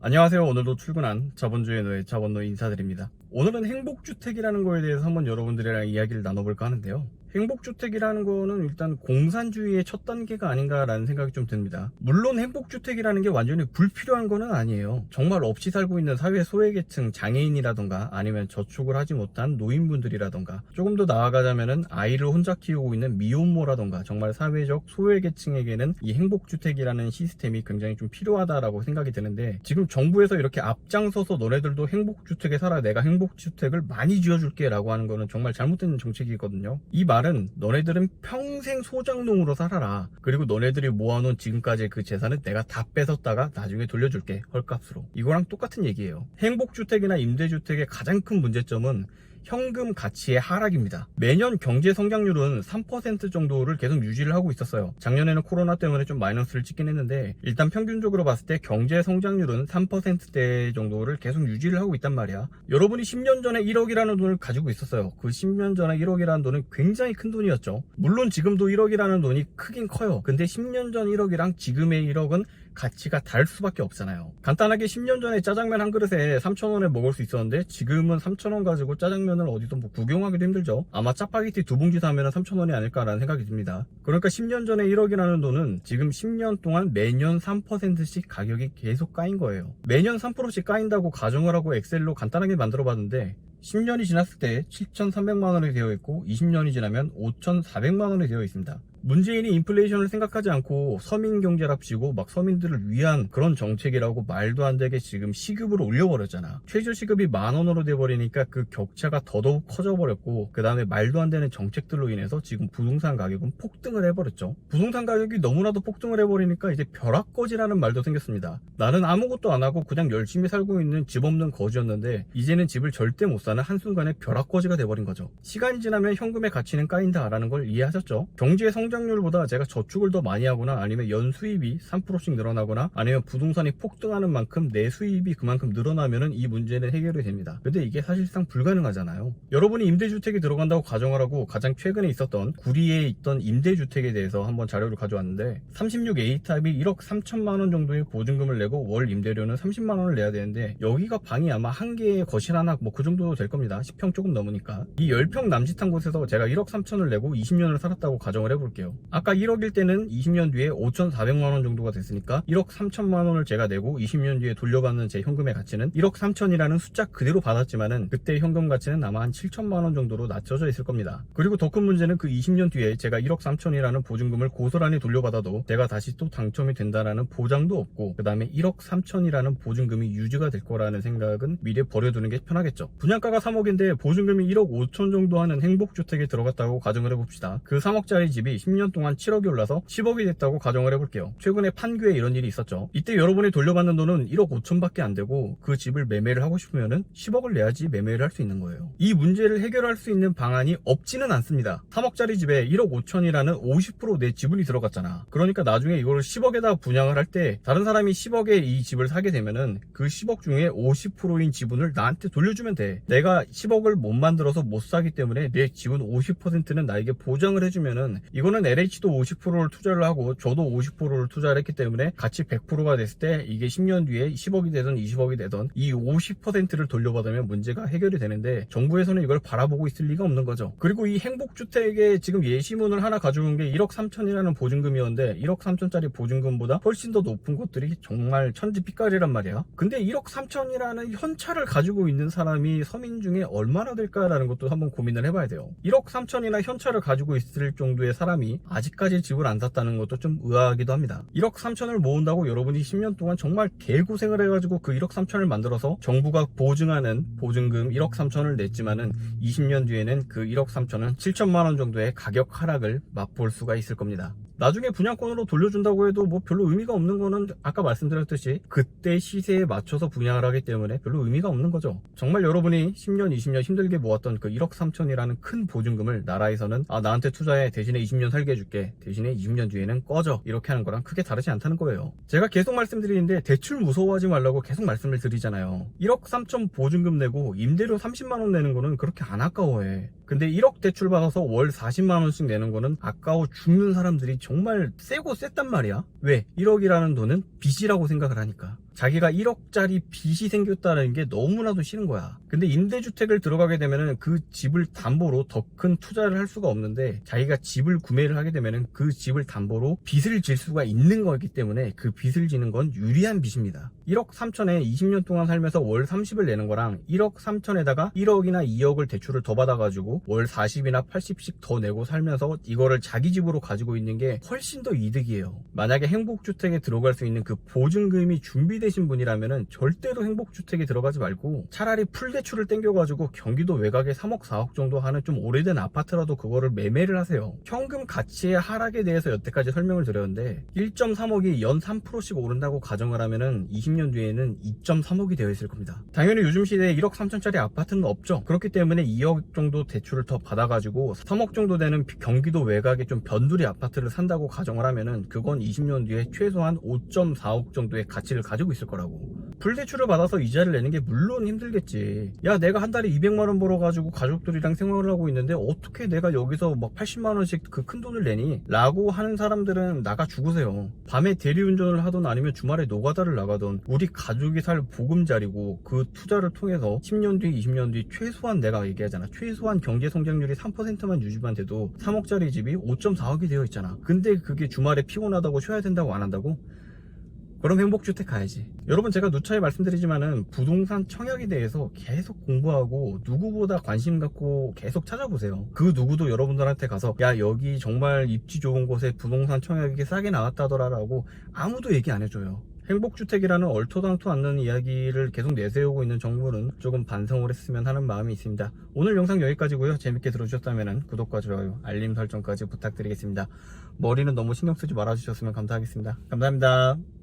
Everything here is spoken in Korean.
안녕하세요. 오늘도 출근한 자본주의 노예 자본노 인사드립니다. 오늘은 행복주택이라는 거에 대해서 한번 여러분들이랑 이야기를 나눠볼까 하는데요. 행복주택이라는 거는 일단 공산주의의 첫 단계가 아닌가라는 생각이 좀 듭니다. 물론 행복주택이라는 게 완전히 불필요한 거는 아니에요. 정말 없이 살고 있는 사회 소외계층, 장애인이라던가 아니면 저축을 하지 못한 노인분들이라던가 조금 더 나아가자면은 아이를 혼자 키우고 있는 미혼모라던가 정말 사회적 소외계층에게는 이 행복주택이라는 시스템이 굉장히 좀 필요하다라고 생각이 드는데, 지금 정부에서 이렇게 앞장서서 너네들도 행복주택에 살아, 내가 행복주택을 많이 지어줄게 라고 하는 거는 정말 잘못된 정책이거든요. 이 말은 너네들은 평생 소장농으로 살아라, 그리고 너네들이 모아놓은 지금까지 그 재산은 내가 다 뺏었다가 나중에 돌려줄게, 헐값으로. 이거랑 똑같은 얘기예요. 행복주택이나 임대주택의 가장 큰 문제점은 현금 가치의 하락입니다. 매년 경제 성장률은 3% 정도를 계속 유지를 하고 있었어요. 작년에는 코로나 때문에 좀 마이너스를 찍긴 했는데, 일단 평균적으로 봤을 때 경제 성장률은 3%대 정도를 계속 유지를 하고 있단 말이야. 여러분이 10년 전에 1억이라는 돈을 가지고 있었어요. 그 10년 전에 1억이라는 돈은 굉장히 큰 돈이었죠. 물론 지금도 1억이라는 돈이 크긴 커요. 근데 10년 전 1억이랑 지금의 1억은 가치가 다를 수밖에 없잖아요. 간단하게 10년 전에 짜장면 한 그릇에 3,000원에 먹을 수 있었는데, 지금은 3,000원 가지고 짜장면을 어디서 뭐 구경하기도 힘들죠. 아마 짜파게티 2봉지 사면 3,000원이 아닐까라는 생각이 듭니다. 그러니까 10년 전에 1억이라는 돈은 지금 10년 동안 매년 3%씩 가격이 계속 까인 거예요. 매년 3%씩 까인다고 가정을 하고 엑셀로 간단하게 만들어 봤는데, 10년이 지났을 때 7,300만 원이 되어 있고 20년이 지나면 5,400만 원이 되어 있습니다. 문재인이 인플레이션을 생각하지 않고 서민 경제랍시고 막 서민들을 위한 그런 정책이라고 말도 안 되게 지금 시급을 올려버렸잖아. 최저시급이 10,000원으로 돼버리니까 그 격차가 더더욱 커져버렸고, 그 다음에 말도 안 되는 정책들로 인해서 지금 부동산 가격은 폭등을 해버렸죠. 부동산 가격이 너무나도 폭등을 해버리니까 이제 벼락거지라는 말도 생겼습니다. 나는 아무것도 안 하고 그냥 열심히 살고 있는 집 없는 거지였는데, 이제는 집을 절대 못 사는 한순간에 벼락거지가 돼버린 거죠. 시간이 지나면 현금의 가치는 까인다라는 걸 이해하셨죠? 경제 성장률보다 제가 저축을 더 많이 하거나 아니면 연수입이 3%씩 늘어나거나 아니면 부동산이 폭등하는 만큼 내 수입이 그만큼 늘어나면은 이 문제는 해결이 됩니다. 근데 이게 사실상 불가능하잖아요. 여러분이 임대주택에 들어간다고 가정을 하고, 가장 최근에 있었던 구리에 있던 임대주택에 대해서 한번 자료를 가져왔는데, 36A타입이 1억 3천만 원 정도의 보증금을 내고 월 임대료는 30만 원을 내야 되는데, 여기가 방이 아마 한 개에 거실 하나 뭐 그 정도 될 겁니다. 10평 조금 넘으니까. 이 10평 남짓한 곳에서 제가 1억 3천을 내고 20년을 살았다고 가정을 해볼게요. 아까 1억일 때는 20년 뒤에 5,400만 원 정도가 됐으니까 1억 3천만 원을 제가 내고 20년 뒤에 돌려받는 제 현금의 가치는 1억 3천이라는 숫자 그대로 받았지만은, 그때 현금 가치는 아마 한 7천만 원 정도로 낮춰져 있을 겁니다. 그리고 더 큰 문제는 그 20년 뒤에 제가 1억 3천이라는 보증금을 고스란히 돌려받아도 내가 다시 또 당첨이 된다라는 보장도 없고, 그 다음에 1억 3천이라는 보증금이 유지가 될 거라는 생각은 미리 버려두는 게 편하겠죠. 분양가가 3억인데 보증금이 1억 5천 정도 하는 행복주택에 들어갔다고 가정을 해봅시다. 그 3억짜리 집이 10년 동안 7억이 올라서 10억이 됐다고 가정을 해볼게요. 최근에 판교에 이런 일이 있었죠. 이때 여러분이 돌려받는 돈은 1억 5천밖에 안 되고, 그 집을 매매를 하고 싶으면은 10억을 내야지 매매를 할 수 있는 거예요. 이 문제를 해결할 수 있는 방안이 없지는 않습니다. 3억짜리 집에 1억 5천이라는 50% 내 지분이 들어갔잖아. 그러니까 나중에 이거를 10억에다 분양을 할 때 다른 사람이 10억에 이 집을 사게 되면은 그 10억 중에 50%인 지분을 나한테 돌려주면 돼. 내가 10억을 못 만들어서 못 사기 때문에 내 지분 50%는 나에게 보장을 해주면은, 이거는 LH도 50%를 투자를 하고 저도 50%를 투자를 했기 때문에 같이 100%가 됐을 때 이게 10년 뒤에 10억이 되든 20억이 되든 이 50%를 돌려받으면 문제가 해결이 되는데, 정부에서는 이걸 바라보고 있을 리가 없는 거죠. 그리고 이 행복주택에 지금 예시문을 하나 가져온 게 1억 3천이라는 보증금이었는데, 1억 3천짜리 보증금보다 훨씬 더 높은 것들이 정말 천지빛깔이란 말이야. 근데 1억 3천이라는 현찰을 가지고 있는 사람이 서민 중에 얼마나 될까라는 것도 한번 고민을 해봐야 돼요. 1억 3천이나 현찰을 가지고 있을 정도의 사람이 아직까지 집을 안 샀다는 것도 좀 의아하기도 합니다. 1억 3천을 모은다고 여러분이 10년 동안 정말 개고생을 해가지고 그 1억 3천을 만들어서 정부가 보증하는 보증금 1억 3천을 냈지만은 20년 뒤에는 그 1억 3천은 7천만 원 정도의 가격 하락을 맛볼 수가 있을 겁니다. 나중에 분양권으로 돌려준다고 해도 뭐 별로 의미가 없는 거는 아까 말씀드렸듯이 그때 시세에 맞춰서 분양을 하기 때문에 별로 의미가 없는 거죠. 정말 여러분이 10년, 20년 힘들게 모았던 그 1억 3천이라는 큰 보증금을 나라에서는 나한테 투자해, 대신에 20년 살게 해줄게, 대신에 20년 뒤에는 꺼져, 이렇게 하는 거랑 크게 다르지 않다는 거예요. 제가 계속 말씀드리는데 대출 무서워하지 말라고 계속 말씀을 드리잖아요. 1억 3천 보증금 내고 임대료 30만 원 내는 거는 그렇게 안 아까워해. 근데 1억 대출 받아서 월 40만 원씩 내는 거는 아까워 죽는 사람들이 정말 세고 셌단 말이야. 왜? 1억이라는 돈은 빚이라고 생각을 하니까. 자기가 1억짜리 빚이 생겼다는 게 너무나도 싫은 거야. 근데 임대주택을 들어가게 되면은 그 집을 담보로 더 큰 투자를 할 수가 없는데, 자기가 집을 구매를 하게 되면은 그 집을 담보로 빚을 질 수가 있는 거기 때문에 그 빚을 지는 건 유리한 빚입니다. 1억 3천에 20년 동안 살면서 월 30을 내는 거랑 1억 3천에다가 1억이나 2억을 대출을 더 받아가지고 월 40이나 80씩 더 내고 살면서 이거를 자기 집으로 가지고 있는 게 훨씬 더 이득이에요. 만약에 행복주택에 들어갈 수 있는 그 보증금이 준비되신 분이라면은 절대로 행복주택에 들어가지 말고 차라리 풀대출을 땡겨가지고 경기도 외곽에 3억 4억 정도 하는 좀 오래된 아파트라도 그거를 매매를 하세요. 현금 가치의 하락에 대해서 여태까지 설명을 드렸는데 1.3억이 연 3%씩 오른다고 가정을 하면은 20년 뒤에는 2.3억이 되어 있을 겁니다. 당연히 요즘 시대에 1억 3천짜리 아파트는 없죠. 그렇기 때문에 2억 정도 대출을 더 받아가지고 3억 정도 되는 경기도 외곽에 좀 변두리 아파트를 산다고 가정을 하면은 그건 20년 뒤에 최소한 5.4억 정도의 가치를 가지고 있을 거라고. 풀대출을 받아서 이자를 내는 게 물론 힘들겠지. 야, 내가 한 달에 200만원 벌어가지고 가족들이랑 생활을 하고 있는데 어떻게 내가 여기서 막 80만원씩 그 큰 돈을 내니? 라고 하는 사람들은 나가 죽으세요. 밤에 대리운전을 하던 아니면 주말에 노가다를 나가던 우리 가족이 살 보금자리고, 그 투자를 통해서 10년 뒤 20년 뒤 최소한, 내가 얘기하잖아, 최소한 경제 성장률이 3%만 유지만 돼도 3억짜리 집이 5.4억이 되어 있잖아. 근데 그게 주말에 피곤하다고 쉬어야 된다고 안 한다고? 그럼 행복주택 가야지. 여러분, 제가 누차에 말씀드리지만은 부동산 청약에 대해서 계속 공부하고 누구보다 관심 갖고 계속 찾아보세요. 그 누구도 여러분들한테 가서 야, 여기 정말 입지 좋은 곳에 부동산 청약이 싸게 나왔다더라 라고 아무도 얘기 안 해줘요. 행복주택이라는 얼토당토 않는 이야기를 계속 내세우고 있는 정부는 조금 반성을 했으면 하는 마음이 있습니다. 오늘 영상 여기까지고요. 재밌게 들어주셨다면 구독과 좋아요, 알림 설정까지 부탁드리겠습니다. 머리는 너무 신경 쓰지 말아주셨으면 감사하겠습니다. 감사합니다.